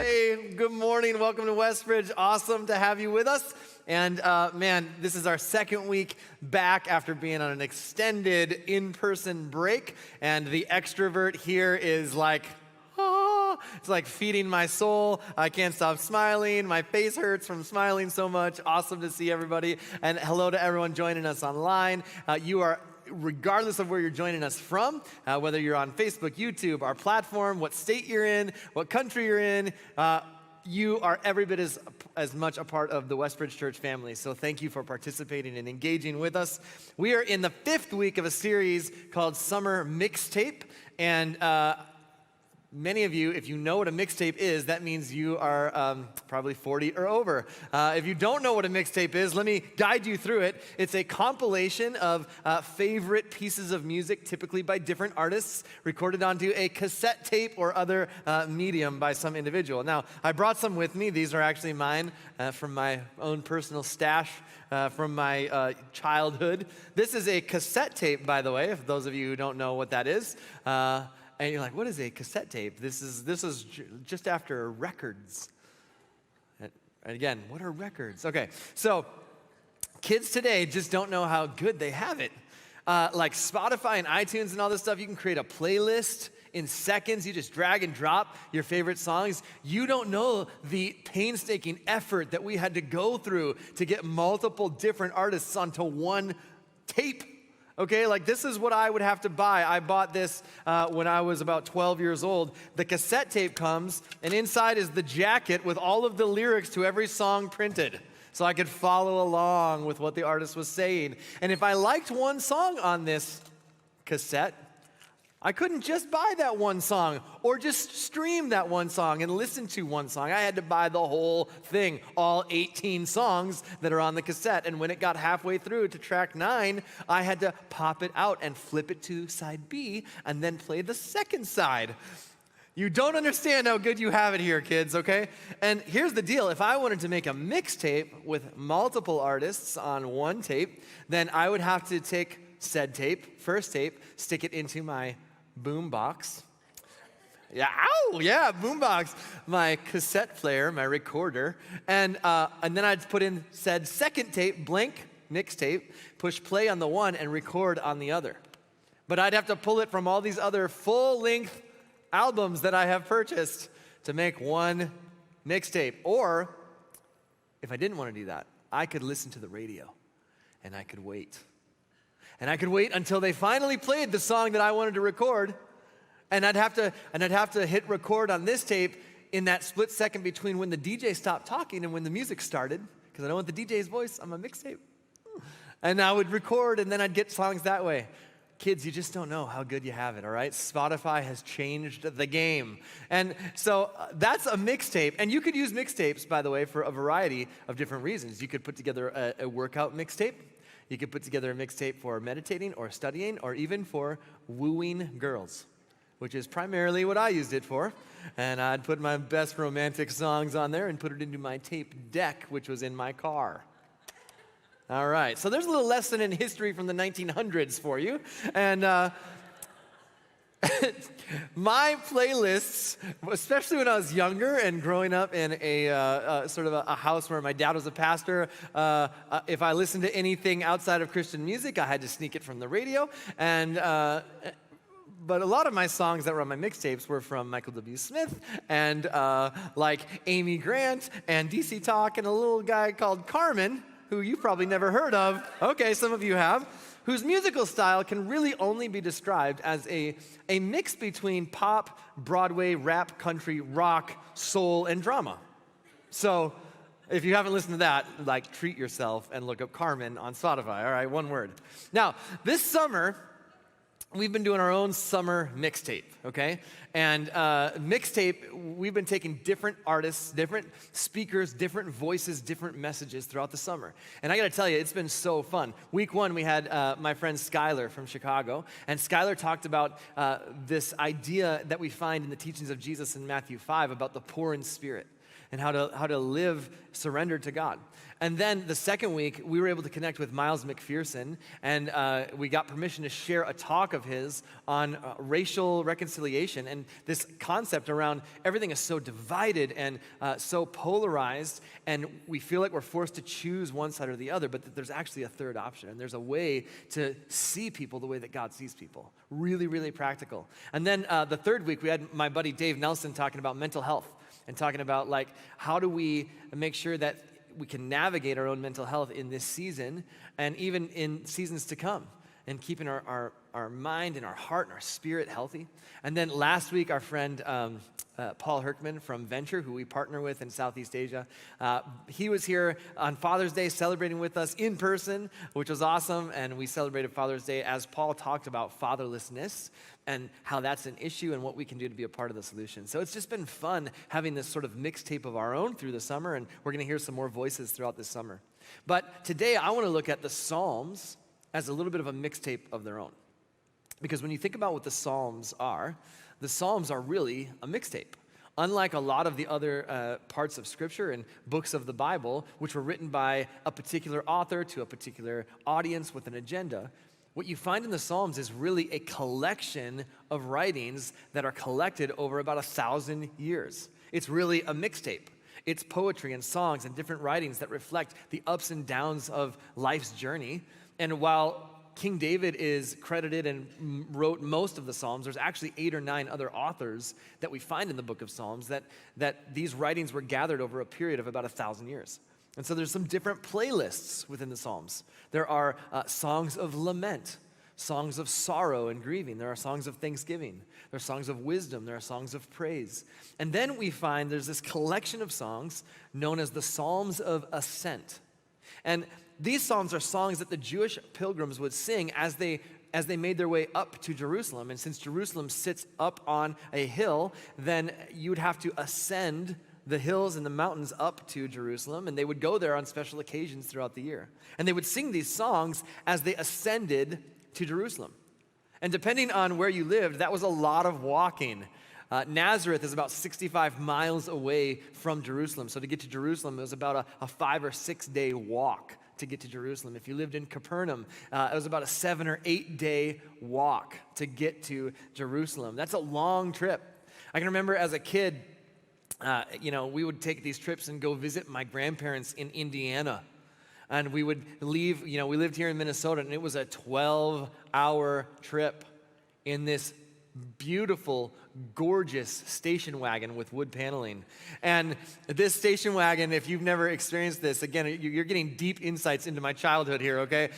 Hey, good morning. Welcome to Westbridge. Awesome to have you with us. And man, this is our second week back after being on an extended in-person break. And the extrovert here is like, it's like feeding my soul. I can't stop smiling. My face hurts from smiling so much. Awesome to see everybody. And hello to everyone joining us online. You are, regardless of where you're joining us from, whether you're on Facebook, YouTube, our platform, what state you're in, what country you're in, you are every bit as much a part of the Westbridge Church family. So thank you for participating and engaging with us. We are in the 5th week of a series called Summer Mixtape. And many of you, if you know what a mixtape is, that means you are probably 40 or over. If you don't know what a mixtape is, let me guide you through it. It's a compilation of favorite pieces of music, typically by different artists, recorded onto a cassette tape or other medium by some individual. Now, I brought some with me. These are actually mine from my own personal stash from my childhood. This is a cassette tape, by the way, if those of you who don't know what that is. And you're like, what is a cassette tape? This is just after records. And again, what are records? Okay, so kids today just don't know how good they have it. Like Spotify and iTunes and all this stuff, you can create a playlist in seconds. You just drag and drop your favorite songs. You don't know the painstaking effort that we had to go through to get multiple different artists onto one tape. Okay, like this is what I would have to buy. I bought this when I was about 12 years old. The cassette tape comes, and inside is the jacket with all of the lyrics to every song printed. So I could follow along with what the artist was saying. And if I liked one song on this cassette, I couldn't just buy that one song or just stream that one song and listen to one song. I had to buy the whole thing, all 18 songs that are on the cassette. And when it got halfway through to track 9, I had to pop it out and flip it to side B and then play the second side. You don't understand how good you have it here, kids, okay? And here's the deal. If I wanted to make a mixtape with multiple artists on one tape, then I would have to take said tape, first tape, stick it into my boom box. Yeah, boom box. My cassette player, my recorder. And then I'd put in said second tape, blank mixtape, push play on the one and record on the other. But I'd have to pull it from all these other full-length albums that I have purchased to make one mixtape. Or, if I didn't want to do that, I could listen to the radio and I could wait. And I could wait until they finally played the song that I wanted to record, and I'd have to hit record on this tape in that split second between when the DJ stopped talking and when the music started, because I don't want the DJ's voice on my mixtape. And I would record, and then I'd get songs that way. Kids, you just don't know how good you have it, all right? Spotify has changed the game. And so that's a mixtape. And you could use mixtapes, by the way, for a variety of different reasons. You could put together a workout mixtape. You could put together a mixtape for meditating or studying or even for wooing girls, which is primarily what I used it for. And I'd put my best romantic songs on there and put it into my tape deck, which was in my car. All right, so there's a little lesson in history from the 1900s for you. And my playlists, especially when I was younger and growing up in a sort of a house where my dad was a pastor, if I listened to anything outside of Christian music, I had to sneak it from the radio. And but a lot of my songs that were on my mixtapes were from Michael W. Smith and like Amy Grant and DC Talk and a little guy called Carmen, who you've probably never heard of. Okay, some of you have. Whose musical style can really only be described as a mix between pop, Broadway, rap, country, rock, soul, and drama. So if you haven't listened to that, like, treat yourself and look up Carmen on Spotify, all right, one word. Now, this summer, we've been doing our own summer mixtape, okay? And mixtape, we've been taking different artists, different speakers, different voices, different messages throughout the summer. And I gotta tell you, it's been so fun. Week 1, we had my friend Skylar from Chicago, and Skylar talked about this idea that we find in the teachings of Jesus in Matthew 5 about the poor in spirit. and how to live surrendered to God. And then the second week, we were able to connect with Miles McPherson, and we got permission to share a talk of his on racial reconciliation, and this concept around everything is so divided and so polarized, and we feel like we're forced to choose one side or the other, but that there's actually a third option, and there's a way to see people the way that God sees people. Really, really practical. And then the third week, we had my buddy Dave Nelson talking about mental health and talking about, like, how do we make sure that we can navigate our own mental health in this season and even in seasons to come, and keeping our mind and our heart and our spirit healthy. And then last week, our friend Paul Herkman from Venture, who we partner with in Southeast Asia, he was here on Father's Day celebrating with us in person, which was awesome. And we celebrated Father's Day as Paul talked about fatherlessness and how that's an issue and what we can do to be a part of the solution. So it's just been fun having this sort of mixtape of our own through the summer, and we're going to hear some more voices throughout this summer. But today, I want to look at the Psalms as a little bit of a mixtape of their own. Because when you think about what the Psalms are really a mixtape. Unlike a lot of the other parts of Scripture and books of the Bible, which were written by a particular author to a particular audience with an agenda, what you find in the Psalms is really a collection of writings that are collected over about 1,000 years. It's really a mixtape. It's poetry and songs and different writings that reflect the ups and downs of life's journey. And while King David is credited and wrote most of the Psalms, there's actually 8 or 9 other authors that we find in the book of Psalms that these writings were gathered over a period of about 1,000 years. And so there's some different playlists within the Psalms. There are songs of lament, songs of sorrow and grieving. There are songs of thanksgiving. There are songs of wisdom. There are songs of praise. And then we find there's this collection of songs known as the Psalms of Ascent. And these psalms are songs that the Jewish pilgrims would sing as they made their way up to Jerusalem. And since Jerusalem sits up on a hill, then you would have to ascend the hills and the mountains up to Jerusalem, and they would go there on special occasions throughout the year. And they would sing these songs as they ascended to Jerusalem. And depending on where you lived, that was a lot of walking. Nazareth is about 65 miles away from Jerusalem. So to get to Jerusalem, it was about a 5 or 6 day walk to get to Jerusalem. If you lived in Capernaum, it was about a 7 or 8 day walk to get to Jerusalem. That's a long trip. I can remember as a kid, we would take these trips and go visit my grandparents in Indiana. And we would leave, we lived here in Minnesota, and it was a 12-hour trip in this beautiful, gorgeous station wagon with wood paneling. And this station wagon, if you've never experienced this, again, you're getting deep insights into my childhood here, okay?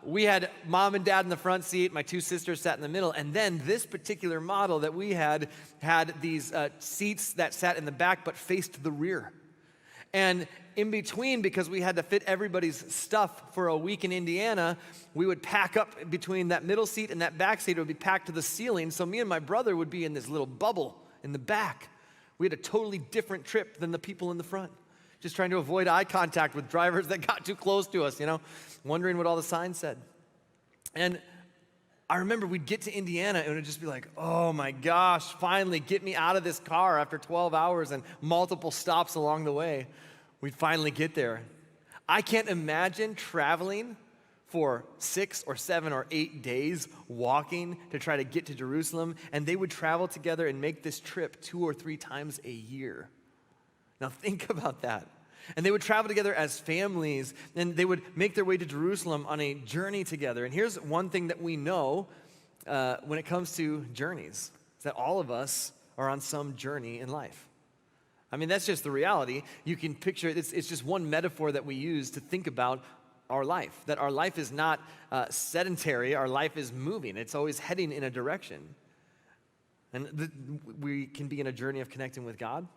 We had mom and dad in the front seat, my 2 sisters sat in the middle, and then this particular model that we had these seats that sat in the back but faced the rear. And in between, because we had to fit everybody's stuff for a week in Indiana, we would pack up between that middle seat and that back seat. It would be packed to the ceiling, so me and my brother would be in this little bubble in the back. We had a totally different trip than the people in the front, just trying to avoid eye contact with drivers that got too close to us, wondering what all the signs said. And I remember we'd get to Indiana and it would just be like, oh my gosh, finally get me out of this car after 12 hours and multiple stops along the way. We'd finally get there. I can't imagine traveling for 6 or 7 or 8 days walking to try to get to Jerusalem, and they would travel together and make this trip 2 or 3 times a year. Now think about that. And they would travel together as families, and they would make their way to Jerusalem on a journey together. And here's one thing that we know when it comes to journeys, is that all of us are on some journey in life. I mean, that's just the reality. You can picture it. It's just one metaphor that we use to think about our life, that our life is not sedentary. Our life is moving. It's always heading in a direction. And we can be in a journey of connecting with God.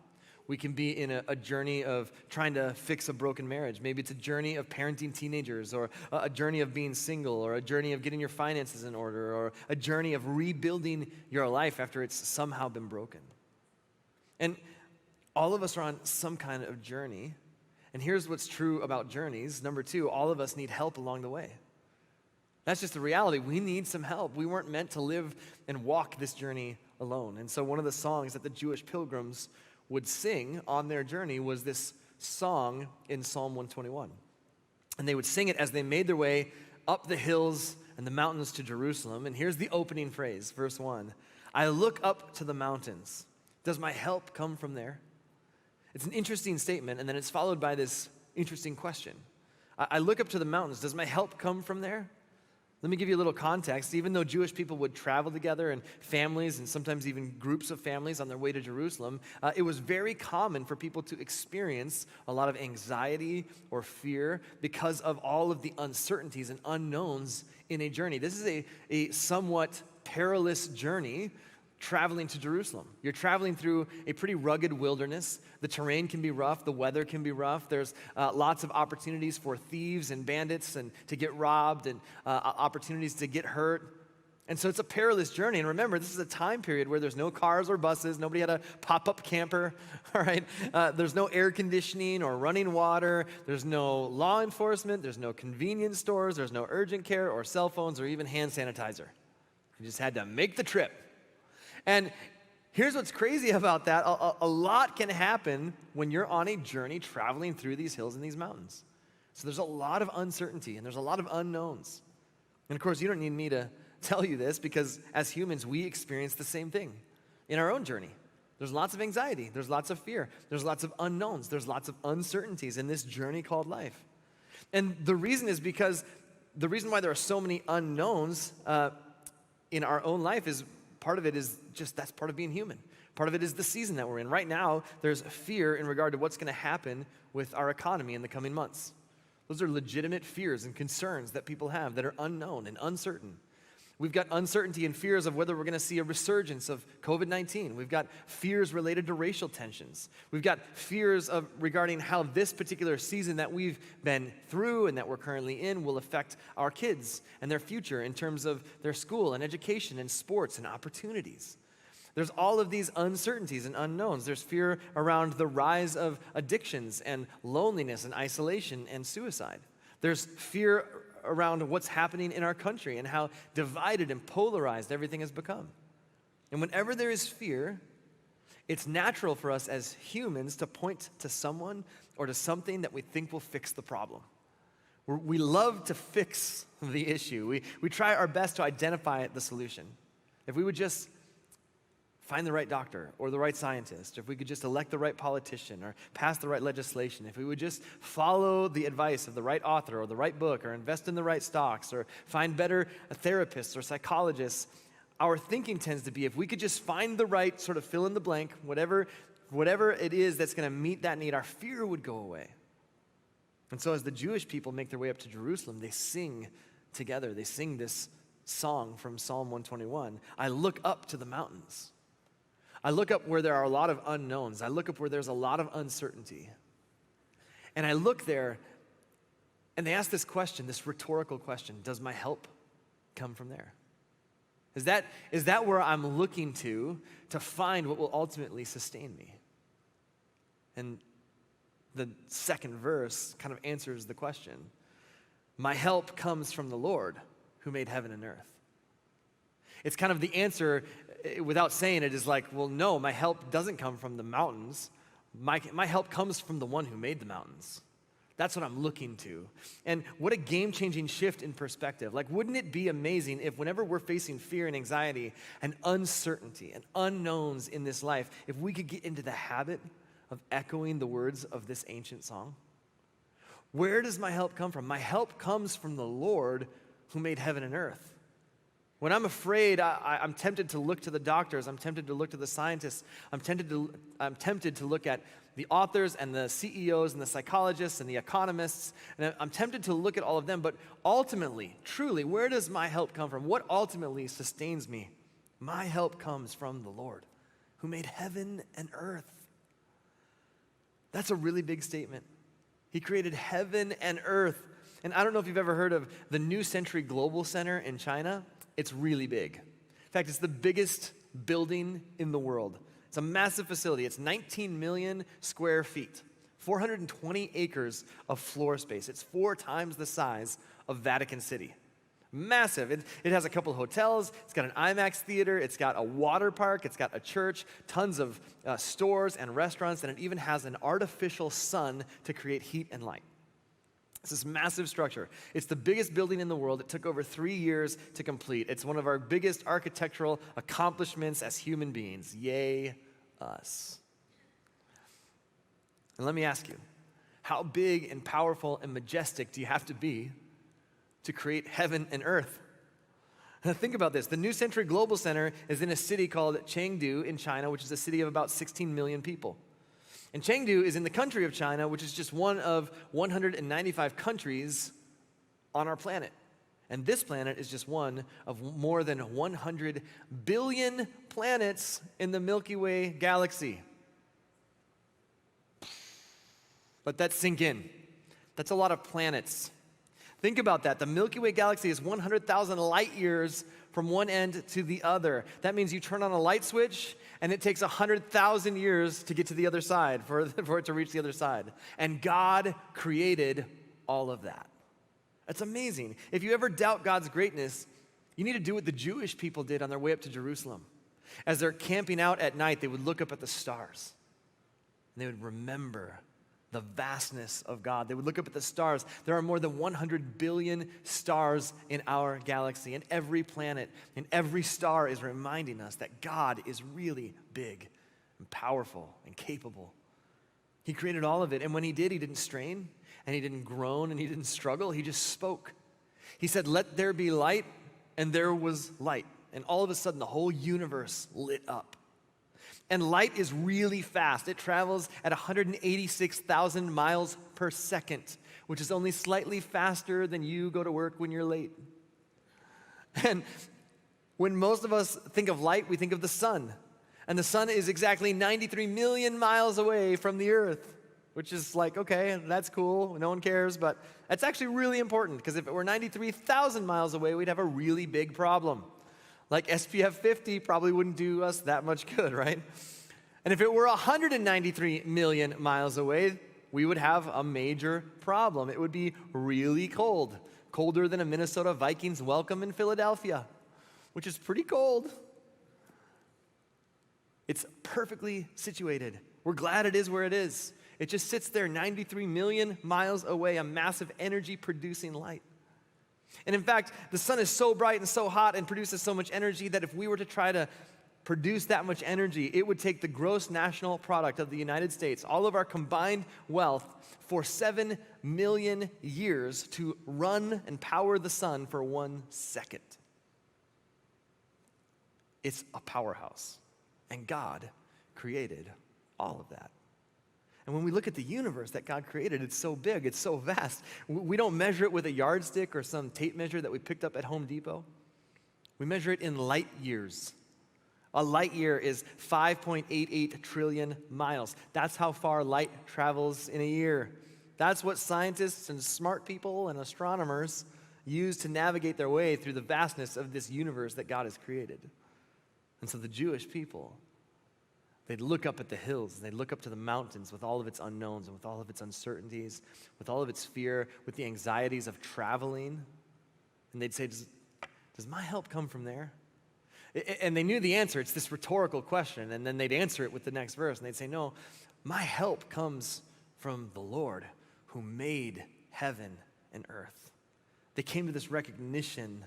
We can be in a journey of trying to fix a broken marriage. Maybe it's a journey of parenting teenagers, or a journey of being single, or a journey of getting your finances in order, or a journey of rebuilding your life after it's somehow been broken. And all of us are on some kind of journey. And here's what's true about journeys. Number 2, all of us need help along the way. That's just the reality. We need some help. We weren't meant to live and walk this journey alone. And so one of the songs that the Jewish pilgrims would sing on their journey was this song in Psalm 121. And they would sing it as they made their way up the hills and the mountains to Jerusalem. And here's the opening phrase, verse 1. I look up to the mountains. Does my help come from there? It's an interesting statement, and then it's followed by this interesting question. I look up to the mountains. Does my help come from there? Let me give you a little context. Even though Jewish people would travel together in families and sometimes even groups of families on their way to Jerusalem, it was very common for people to experience a lot of anxiety or fear because of all of the uncertainties and unknowns in a journey. This is a somewhat perilous journey traveling to Jerusalem. You're traveling through a pretty rugged wilderness. The terrain can be rough. The weather can be rough. There's lots of opportunities for thieves and bandits and to get robbed and opportunities to get hurt. And so it's a perilous journey. And remember, this is a time period where there's no cars or buses. Nobody had a pop-up camper, all right? There's no air conditioning or running water. There's no law enforcement. There's no convenience stores. There's no urgent care or cell phones or even hand sanitizer. You just had to make the trip. And here's what's crazy about that. A lot can happen when you're on a journey traveling through these hills and these mountains. So there's a lot of uncertainty and there's a lot of unknowns. And of course, you don't need me to tell you this because as humans, we experience the same thing in our own journey. There's lots of anxiety. There's lots of fear. There's lots of unknowns. There's lots of uncertainties in this journey called life. And the reason is because the reason why there are so many unknowns in our own life is part of it is just that's part of being human. Part of it is the season that we're in. Right now, there's fear in regard to what's going to happen with our economy in the coming months. Those are legitimate fears and concerns that people have that are unknown and uncertain. We've got uncertainty and fears of whether we're going to see a resurgence of COVID-19. We've got fears related to racial tensions. We've got fears regarding how this particular season that we've been through and that we're currently in will affect our kids and their future in terms of their school and education and sports and opportunities. There's all of these uncertainties and unknowns. There's fear around the rise of addictions and loneliness and isolation and suicide. There's fear around what's happening in our country and how divided and polarized everything has become. And whenever there is fear, it's natural for us as humans to point to someone or to something that we think will fix the problem. We love to fix the issue. We try our best to identify the solution. If we would just find the right doctor or the right scientist, if we could just elect the right politician or pass the right legislation, if we would just follow the advice of the right author or the right book or invest in the right stocks or find better therapists or psychologists, our thinking tends to be if we could just find the right sort of fill in the blank, whatever it is that's going to meet that need, our fear would go away. And so as the Jewish people make their way up to Jerusalem, they sing together. They sing this song from Psalm 121. I look up to the mountains. I look up where there are a lot of unknowns. I look up where there's a lot of uncertainty. And I look there, and they ask this question, this rhetorical question, does my help come from there? Is that where I'm looking to find what will ultimately sustain me? And the second verse kind of answers the question. My help comes from the Lord who made heaven and earth. It's kind of the answer without saying it is like, well, no, my help doesn't come from the mountains. My help comes from the one who made the mountains. That's what I'm looking to. And what a game-changing shift in perspective. Like, wouldn't it be amazing if whenever we're facing fear and anxiety and uncertainty and unknowns in this life, if we could get into the habit of echoing the words of this ancient song? Where does my help come from? My help comes from the Lord who made heaven and earth. When I'm afraid, I'm tempted to look to the doctors. I'm tempted to look to the scientists. I'm tempted to look at the authors and the CEOs and the psychologists and the economists. And I'm tempted to look at all of them. But ultimately, truly, where does my help come from? What ultimately sustains me? My help comes from the Lord who made heaven and earth. That's a really big statement. He created heaven and earth. And I don't know if you've ever heard of the New Century Global Center in China. It's really big. In fact, it's the biggest building in the world. It's a massive facility. It's 19 million square feet, 420 acres of floor space. It's 4 times the size of Vatican City. Massive. It has a couple hotels. It's got an IMAX theater. It's got a water park. It's got a church, tons of stores and restaurants, and it even has an artificial sun to create heat and light. It's this massive structure. It's the biggest building in the world. It took over 3 years to complete. It's one of our biggest architectural accomplishments as human beings. Yay, us. And let me ask you, how big and powerful and majestic do you have to be to create heaven and earth? Now think about this. The New Century Global Center is in a city called Chengdu in China, which is a city of about 16 million people. And Chengdu is in the country of China, which is just one of 195 countries on our planet. And this planet is just one of more than 100 billion planets in the Milky Way galaxy. Let that sink in. That's a lot of planets. Think about that. The Milky Way galaxy is 100,000 light years from one end to the other. That means you turn on a light switch, and it takes 100,000 years to get to the other side, for it to reach the other side. And God created all of that. That's amazing. If you ever doubt God's greatness, you need to do what the Jewish people did on their way up to Jerusalem. As they're camping out at night, they would look up at the stars, and they would remember the vastness of God. They would look up at the stars. There are more than 100 billion stars in our galaxy, and every planet and every star is reminding us that God is really big and powerful and capable. He created all of it, and when he did, he didn't strain, and he didn't groan, and he didn't struggle. He just spoke. He said, "Let there be light," and there was light. And all of a sudden, the whole universe lit up. And light is really fast. It travels at 186,000 miles per second, which is only slightly faster than you go to work when you're late. And when most of us think of light, we think of the sun. And the sun is exactly 93 million miles away from the earth, which is like, okay, that's cool. No one cares, but that's actually really important, because if it were 93,000 miles away, we'd have a really big problem. Like SPF 50 probably wouldn't do us that much good, right? And if it were 193 million miles away, we would have a major problem. It would be really cold, colder than a Minnesota Vikings welcome in Philadelphia, which is pretty cold. It's perfectly situated. We're glad it is where it is. It just sits there 93 million miles away, a massive energy-producing light. And in fact, the sun is so bright and so hot and produces so much energy that if we were to try to produce that much energy, it would take the gross national product of the United States, all of our combined wealth, for 7 million years to run and power the sun for 1 second. It's a powerhouse. And God created all of that. And when we look at the universe that God created, it's so big, it's so vast. We don't measure it with a yardstick or some tape measure that we picked up at Home Depot. We measure it in light years. A light year is 5.88 trillion miles. That's how far light travels in a year. That's what scientists and smart people and astronomers use to navigate their way through the vastness of this universe that God has created. And so the Jewish people, they'd look up at the hills, and they'd look up to the mountains with all of its unknowns and with all of its uncertainties, with all of its fear, with the anxieties of traveling. And they'd say, does my help come from there? And they knew the answer. It's this rhetorical question. And then they'd answer it with the next verse. And they'd say, no, my help comes from the Lord who made heaven and earth. They came to this recognition.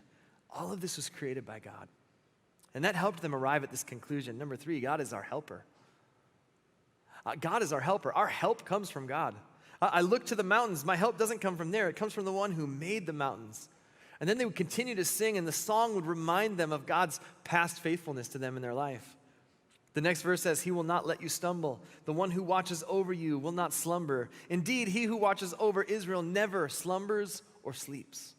All of this was created by God. And that helped them arrive at this conclusion. Number 3, God is our helper. God is our helper. Our help comes from God. I look to the mountains. My help doesn't come from there. It comes from the one who made the mountains. And then they would continue to sing, and the song would remind them of God's past faithfulness to them in their life. The next verse says, He will not let you stumble. The one who watches over you will not slumber. Indeed, He who watches over Israel never slumbers or sleeps.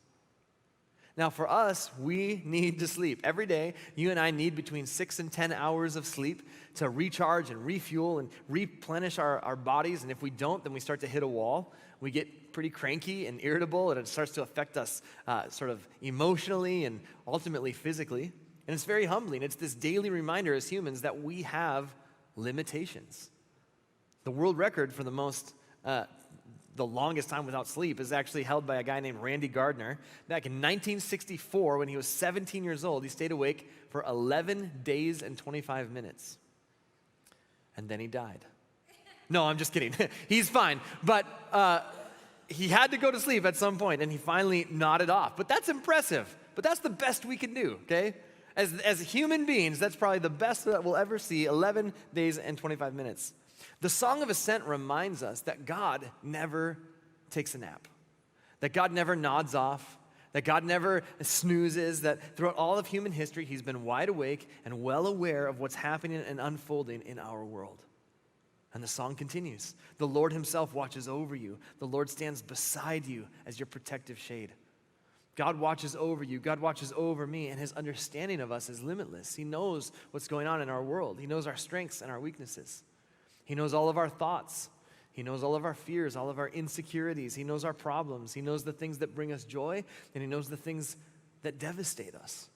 Now, for us, we need to sleep. Every day, you and I need between 6 and 10 hours of sleep to recharge and refuel and replenish our bodies. And if we don't, then we start to hit a wall. We get pretty cranky and irritable, and it starts to affect us sort of emotionally and ultimately physically. And it's very humbling. It's this daily reminder as humans that we have limitations. The world record for the most the longest time without sleep is actually held by a guy named Randy Gardner. Back in 1964, when he was 17 years old, he stayed awake for 11 days and 25 minutes. And then he died. No, I'm just kidding. He's fine. But he had to go to sleep at some point, and he finally nodded off. But that's impressive. But that's the best we can do, okay? As human beings, that's probably the best that we'll ever see, 11 days and 25 minutes. The Song of Ascent reminds us that God never takes a nap, that God never nods off, that God never snoozes, that throughout all of human history, he's been wide awake and well aware of what's happening and unfolding in our world. And the song continues. The Lord himself watches over you. The Lord stands beside you as your protective shade. God watches over you. God watches over me, and his understanding of us is limitless. He knows what's going on in our world. He knows our strengths and our weaknesses. He knows all of our thoughts. He knows all of our fears, all of our insecurities. He knows our problems. He knows the things that bring us joy, and he knows the things that devastate us.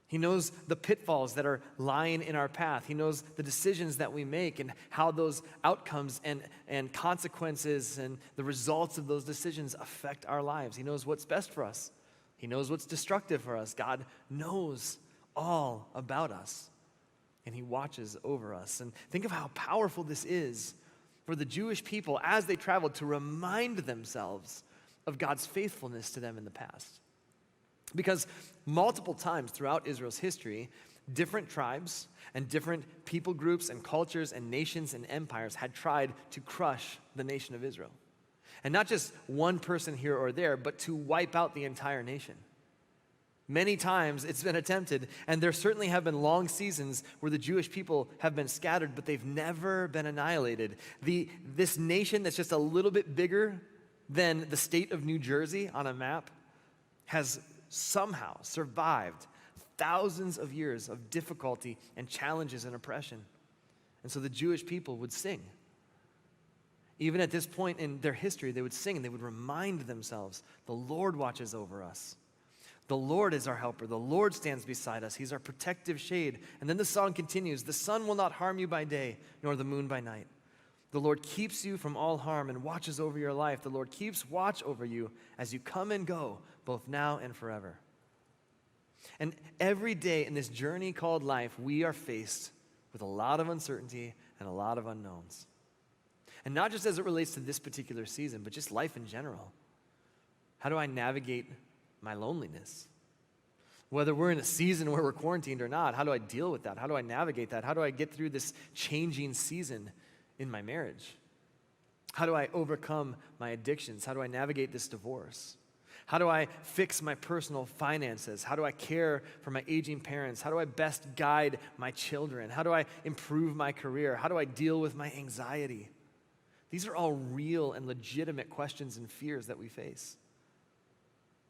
He knows the pitfalls that are lying in our path. He knows the decisions that we make and how those outcomes and consequences and the results of those decisions affect our lives. He knows what's best for us. He knows what's destructive for us. God knows all about us, and he watches over us. And think of how powerful this is for the Jewish people as they traveled to remind themselves of God's faithfulness to them in the past. Because multiple times throughout Israel's history, different tribes and different people groups and cultures and nations and empires had tried to crush the nation of Israel. And not just one person here or there, but to wipe out the entire nation. Many times it's been attempted, and there certainly have been long seasons where the Jewish people have been scattered, but they've never been annihilated. This nation that's just a little bit bigger than the state of New Jersey on a map has somehow survived thousands of years of difficulty and challenges and oppression. And so the Jewish people would sing. Even at this point in their history, they would sing and they would remind themselves, the Lord watches over us. The Lord is our helper. The Lord stands beside us. He's our protective shade. And then the song continues, the sun will not harm you by day, nor the moon by night. The Lord keeps you from all harm and watches over your life. The Lord keeps watch over you as you come and go, both now and forever. And every day in this journey called life, we are faced with a lot of uncertainty and a lot of unknowns. And not just as it relates to this particular season, but just life in general. How do I navigate my loneliness? Whether we're in a season where we're quarantined or not, how do I deal with that? How do I navigate that? How do I get through this changing season in my marriage? How do I overcome my addictions? How do I navigate this divorce? How do I fix my personal finances? How do I care for my aging parents? How do I best guide my children? How do I improve my career? How do I deal with my anxiety? These are all real and legitimate questions and fears that we face.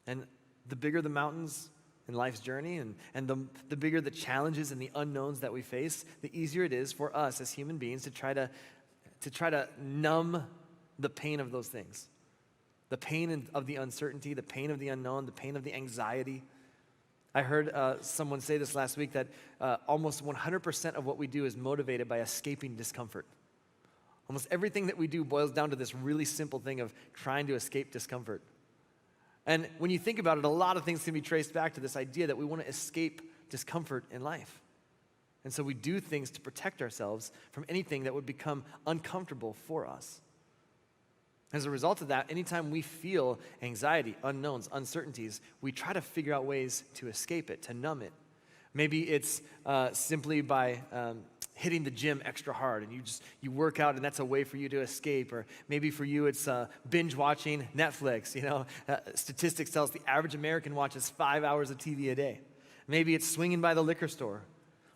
And the bigger the mountains in life's journey and the bigger the challenges and the unknowns that we face, the easier it is for us as human beings to try to numb the pain of those things. The pain of the uncertainty, the pain of the unknown, the pain of the anxiety. I heard someone say this last week that almost 100% of what we do is motivated by escaping discomfort. Almost everything that we do boils down to this really simple thing of trying to escape discomfort. And when you think about it, a lot of things can be traced back to this idea that we want to escape discomfort in life. And so we do things to protect ourselves from anything that would become uncomfortable for us. As a result of that, anytime we feel anxiety, unknowns, uncertainties, we try to figure out ways to escape it, to numb it. Maybe it's simply by hitting the gym extra hard and you work out and that's a way for you to escape. Or maybe for you it's binge watching Netflix. Statistics tell us the average American watches 5 hours of TV a day. Maybe it's swinging by the liquor store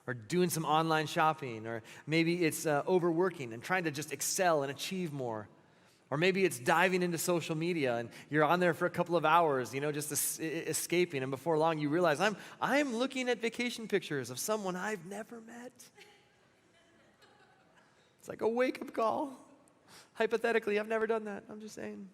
or doing some online shopping. Or maybe it's overworking and trying to just excel and achieve more. Or maybe it's diving into social media and you're on there for a couple of hours, just escaping. And before long you realize I'm looking at vacation pictures of someone I've never met. It's like a wake-up call. Hypothetically, I've never done that. I'm just saying.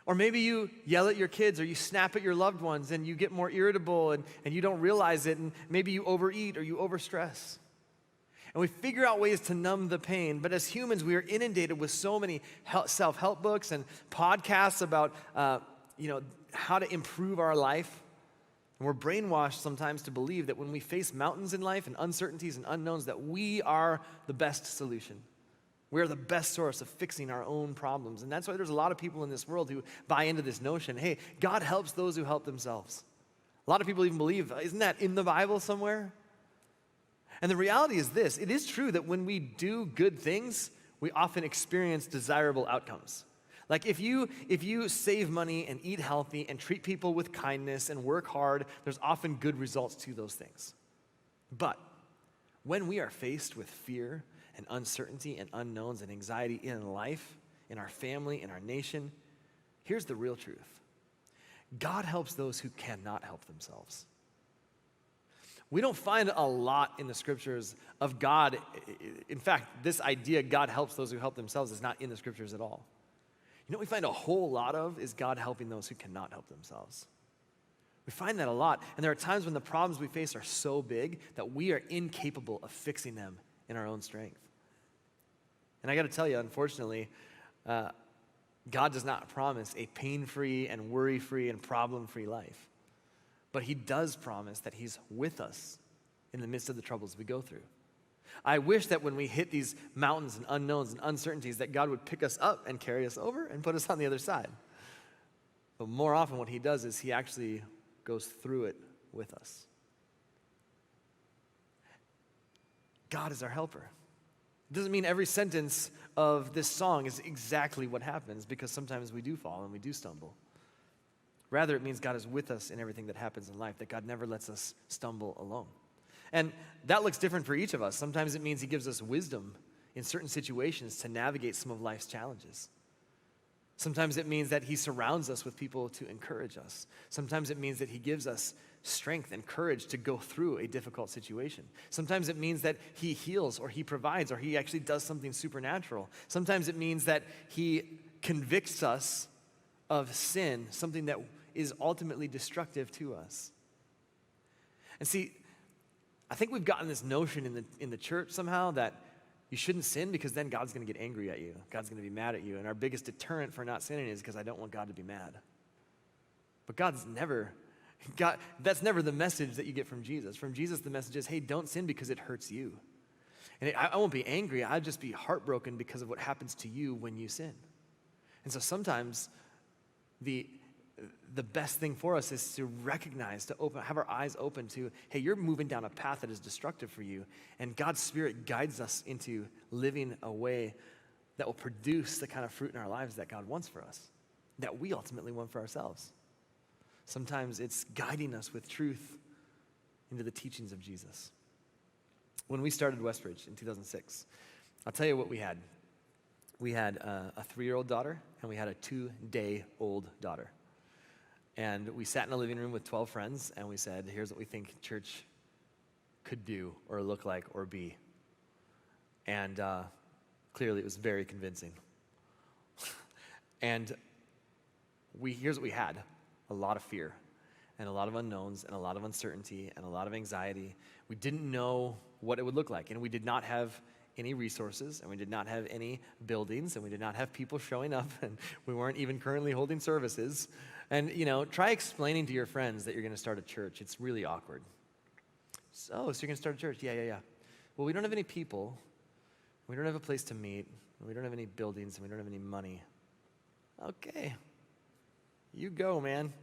Or maybe you yell at your kids or you snap at your loved ones and you get more irritable and you don't realize it. And maybe you overeat or you overstress. And we figure out ways to numb the pain. But as humans, we are inundated with so many self-help books and podcasts about, how to improve our life. And we're brainwashed sometimes to believe that when we face mountains in life and uncertainties and unknowns, that we are the best solution. We are the best source of fixing our own problems. And that's why there's a lot of people in this world who buy into this notion, hey, God helps those who help themselves. A lot of people even believe, isn't that in the Bible somewhere? And the reality is this, it is true that when we do good things, we often experience desirable outcomes. Like if you save money and eat healthy and treat people with kindness and work hard, there's often good results to those things. But when we are faced with fear and uncertainty and unknowns and anxiety in life, in our family, in our nation, here's the real truth. God helps those who cannot help themselves. We don't find a lot in the scriptures of God. In fact, this idea, God helps those who help themselves, is not in the scriptures at all. You know what we find a whole lot of is God helping those who cannot help themselves. We find that a lot. And there are times when the problems we face are so big that we are incapable of fixing them in our own strength. And I got to tell you, unfortunately, God does not promise a pain-free and worry-free and problem-free life. But he does promise that he's with us in the midst of the troubles we go through. I wish that when we hit these mountains and unknowns and uncertainties that God would pick us up and carry us over and put us on the other side. But more often what he does is he actually goes through it with us. God is our helper. It doesn't mean every sentence of this song is exactly what happens, because sometimes we do fall and we do stumble. Rather, it means God is with us in everything that happens in life, that God never lets us stumble alone. And that looks different for each of us. Sometimes it means he gives us wisdom in certain situations to navigate some of life's challenges. Sometimes it means that he surrounds us with people to encourage us. Sometimes it means that he gives us strength and courage to go through a difficult situation. Sometimes it means that he heals or he provides or he actually does something supernatural. Sometimes it means that he convicts us of sin, something that is ultimately destructive to us. And see, I think we've gotten this notion in the church somehow that you shouldn't sin because then God's going to get angry at you. God's going to be mad at you. And our biggest deterrent for not sinning is because I don't want God to be mad. But that's never the message that you get from Jesus. From Jesus, the message is, hey, don't sin because it hurts you. And I won't be angry. I'll just be heartbroken because of what happens to you when you sin. And so sometimes the best thing for us is to recognize, have our eyes open to, hey, you're moving down a path that is destructive for you, and God's Spirit guides us into living a way that will produce the kind of fruit in our lives that God wants for us, that we ultimately want for ourselves. Sometimes it's guiding us with truth into the teachings of Jesus. When we started Westbridge in 2006, I'll tell you what we had. We had a 3-year-old daughter, and we had a 2-day-old daughter. And we sat in a living room with 12 friends, and we said, here's what we think church could do or look like or be. And clearly it was very convincing. And here's what we had: a lot of fear and a lot of unknowns and a lot of uncertainty and a lot of anxiety. We didn't know what it would look like, and we did not have any resources, and we did not have any buildings, and we did not have people showing up, and we weren't even currently holding services. And, try explaining to your friends that you're going to start a church. It's really awkward. So you're going to start a church? Yeah. Well, we don't have any people. We don't have a place to meet. We don't have any buildings, and we don't have any money. Okay. You go, man.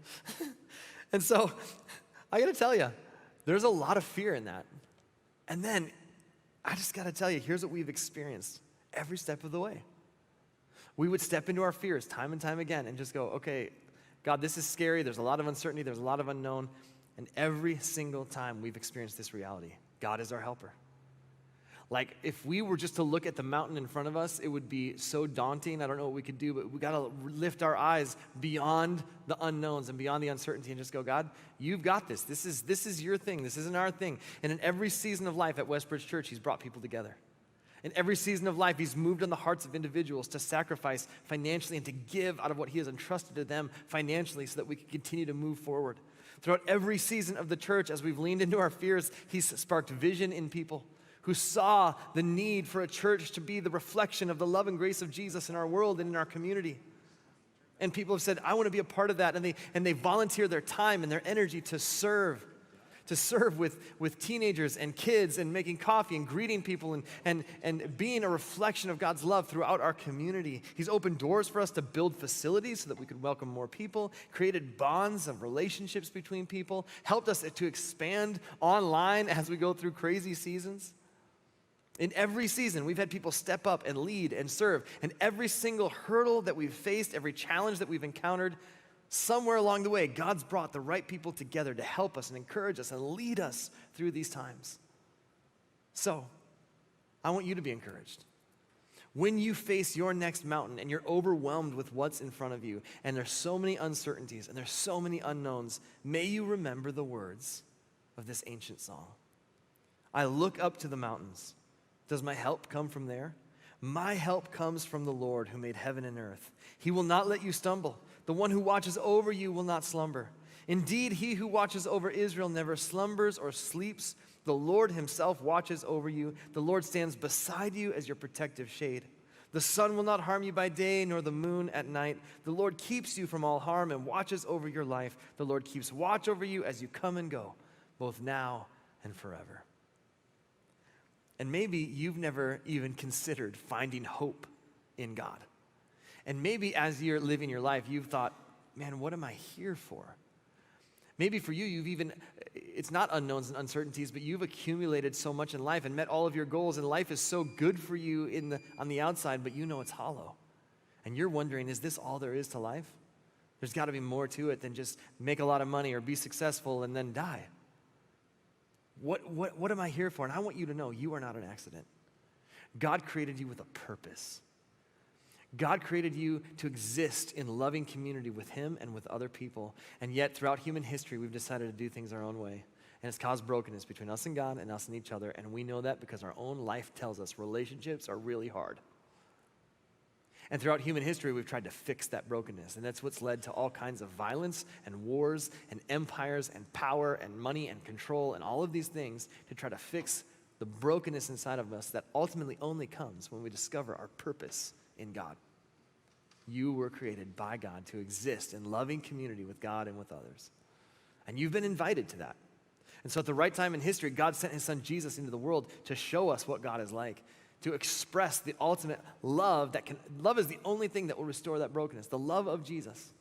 And so I got to tell you, there's a lot of fear in that. And then I just got to tell you, here's what we've experienced every step of the way. We would step into our fears time and time again and just go, okay, God, this is scary. There's a lot of uncertainty. There's a lot of unknown. And every single time we've experienced this reality, God is our helper. Like, if we were just to look at the mountain in front of us, it would be so daunting. I don't know what we could do, but we got to lift our eyes beyond the unknowns and beyond the uncertainty and just go, God, you've got this. This is your thing. This isn't our thing. And in every season of life at Westbridge Church, he's brought people together. In every season of life, he's moved on the hearts of individuals to sacrifice financially and to give out of what he has entrusted to them financially so that we can continue to move forward. Throughout every season of the church, as we've leaned into our fears, he's sparked vision in people. who saw the need for a church to be the reflection of the love and grace of Jesus in our world and in our community. And people have said, I want to be a part of that. And they volunteer their time and their energy to serve with teenagers and kids and making coffee and greeting people and being a reflection of God's love throughout our community. He's opened doors for us to build facilities so that we could welcome more people, created bonds of relationships between people, helped us to expand online as we go through crazy seasons. In every season, we've had people step up and lead and serve. And every single hurdle that we've faced, every challenge that we've encountered, somewhere along the way, God's brought the right people together to help us and encourage us and lead us through these times. So, I want you to be encouraged. When you face your next mountain and you're overwhelmed with what's in front of you, and there's so many uncertainties and there's so many unknowns, may you remember the words of this ancient song. I look up to the mountains. Does my help come from there? My help comes from the Lord who made heaven and earth. He will not let you stumble. The one who watches over you will not slumber. Indeed, he who watches over Israel never slumbers or sleeps. The Lord himself watches over you. The Lord stands beside you as your protective shade. The sun will not harm you by day, nor the moon at night. The Lord keeps you from all harm and watches over your life. The Lord keeps watch over you as you come and go, both now and forever. And maybe you've never even considered finding hope in God. And maybe as you're living your life, you've thought, man, what am I here for? Maybe for you, it's not unknowns and uncertainties, but you've accumulated so much in life and met all of your goals, and life is so good for you on the outside, but you know it's hollow. And you're wondering, is this all there is to life? There's got to be more to it than just make a lot of money or be successful and then die. What am I here for? And I want you to know you are not an accident. God created you with a purpose. God created you to exist in loving community with him and with other people. And yet, throughout human history, we've decided to do things our own way. And it's caused brokenness between us and God and us and each other. And we know that because our own life tells us relationships are really hard. And throughout human history, we've tried to fix that brokenness. And that's what's led to all kinds of violence and wars and empires and power and money and control and all of these things to try to fix the brokenness inside of us that ultimately only comes when we discover our purpose in God. You were created by God to exist in loving community with God and with others. And you've been invited to that. And so at the right time in history, God sent his son Jesus into the world to show us what God is like, to express the ultimate love love is the only thing that will restore that brokenness, the love of Jesus.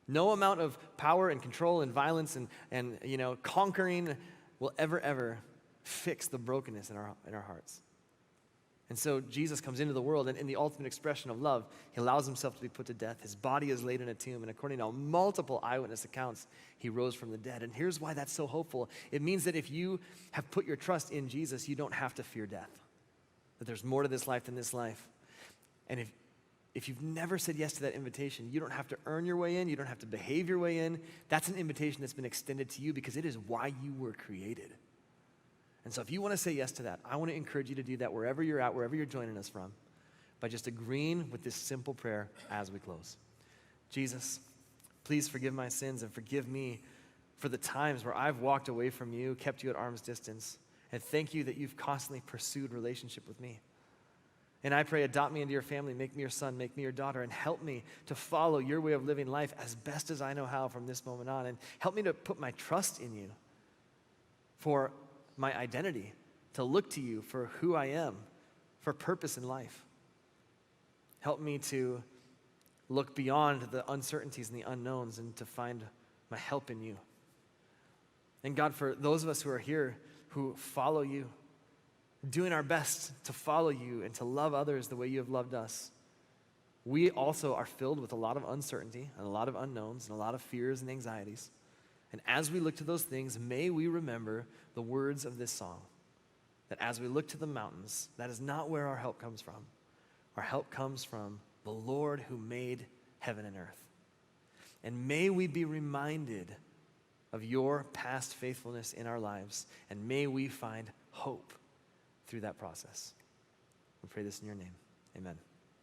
No amount of power and control and violence and conquering will ever fix the brokenness in our hearts. And so Jesus comes into the world, and in the ultimate expression of love, he allows himself to be put to death. His body is laid in a tomb, and according to multiple eyewitness accounts, he rose from the dead. And here's why that's so hopeful. It means that if you have put your trust in Jesus, you don't have to fear death. That there's more to this life than this life. And if you've never said yes to that invitation, you don't have to earn your way in, you don't have to behave your way in. That's an invitation that's been extended to you because it is why you were created. And so if you want to say yes to that, I want to encourage you to do that wherever you're at, wherever you're joining us from, by just agreeing with this simple prayer as we close. Jesus, please forgive my sins and forgive me for the times where I've walked away from you, kept you at arm's distance. And thank you that you've constantly pursued relationship with me. And I pray, adopt me into your family, make me your son, make me your daughter, and help me to follow your way of living life as best as I know how from this moment on. And help me to put my trust in you for my identity, to look to you for who I am, for purpose in life. Help me to look beyond the uncertainties and the unknowns and to find my help in you. And God, for those of us who are here who follow you, doing our best to follow you and to love others the way you have loved us, we also are filled with a lot of uncertainty and a lot of unknowns and a lot of fears and anxieties. And as we look to those things, may we remember the words of this song, that as we look to the mountains, that is not where our help comes from. Our help comes from the Lord who made heaven and earth. And may we be reminded of your past faithfulness in our lives, and may we find hope through that process. We pray this in your name. Amen.